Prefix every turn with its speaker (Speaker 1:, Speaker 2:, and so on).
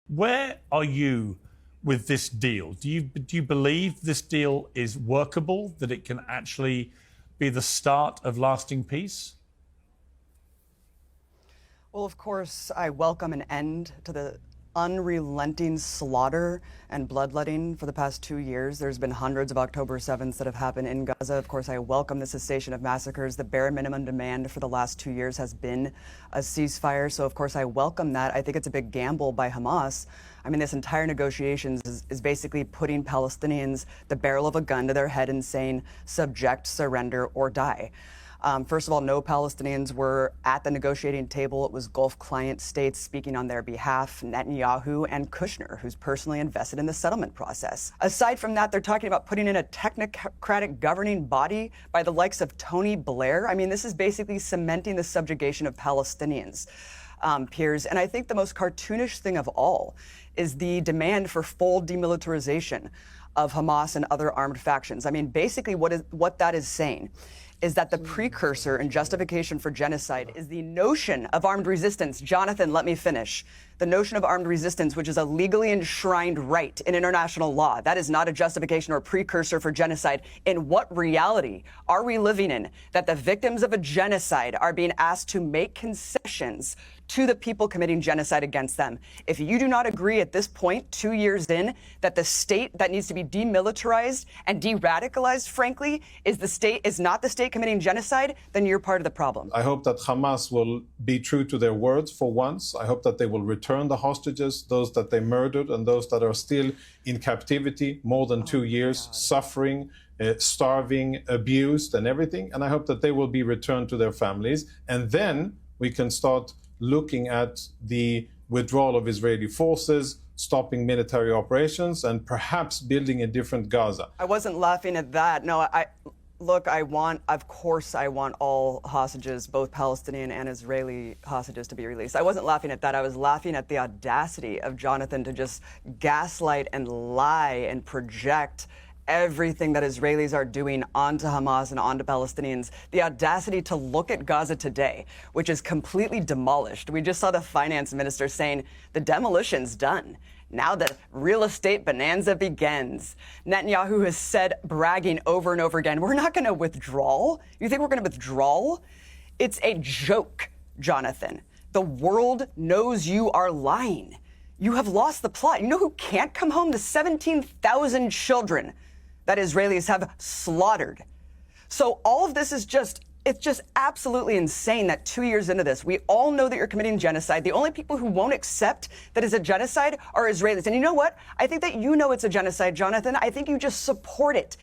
Speaker 1: Where are you with this deal? Do you believe this deal is workable, that it can actually be the start of lasting peace?
Speaker 2: Well, of course, I welcome an end to the unrelenting slaughter and bloodletting for the past 2 years. There's been hundreds of October 7ths that have happened in Gaza. Of course, I welcome the cessation of massacres. The bare minimum demand for the last 2 years has been a ceasefire. So, of course, I welcome that. I think it's a big gamble by Hamas. I mean, this entire negotiations is basically putting Palestinians the barrel of a gun to their head and saying, subject, surrender, or die. First of all, no Palestinians were at the negotiating table. It was Gulf client states speaking on their behalf, Netanyahu and Kushner, who's personally invested in the settlement process. Aside from that, they're talking about putting in a technocratic governing body by the likes of Tony Blair. I mean, this is basically cementing the subjugation of Palestinians, peers. And I think the most cartoonish thing of all is the demand for full demilitarization of Hamas and other armed factions. I mean, basically what that is saying is that the precursor and justification for genocide is the notion of armed resistance. Jonathan, let me finish. The notion of armed resistance, which is a legally enshrined right in international law. That is not a justification or precursor for genocide. In what reality are we living in that the victims of a genocide are being asked to make concessions to the people committing genocide against them? If you do not agree at this point, 2 years in, that the state that needs to be demilitarized and de-radicalized, frankly, is not the state committing genocide, then you're part of the problem.
Speaker 3: I hope that Hamas will be true to their words for once. I hope that they will return the hostages, those that they murdered and those that are still in captivity more than 2 years, suffering, starving, abused and everything. And I hope that they will be returned to their families. And then we can start looking at the withdrawal of Israeli forces, stopping military operations, and perhaps building a different Gaza.
Speaker 2: I wasn't laughing at that. No, Look, of course I want all hostages, both Palestinian and Israeli hostages, to be released. I wasn't laughing at that. I was laughing at the audacity of Jonathan to just gaslight and lie and project everything that Israelis are doing onto Hamas and onto Palestinians. The audacity to look at Gaza today, which is completely demolished. We just saw the finance minister saying the demolition's done. Now the real estate bonanza begins. Netanyahu has said, bragging over and over again, we're not going to withdraw. You think we're going to withdraw? It's a joke, Jonathan. The world knows you are lying. You have lost the plot. You know who can't come home? The 17,000 children that Israelis have slaughtered. So all of this is it's just absolutely insane that 2 years into this, we all know that you're committing genocide. The only people who won't accept that it's a genocide are Israelis. And you know what? I think that you know it's a genocide, Jonathan. I think you just support it.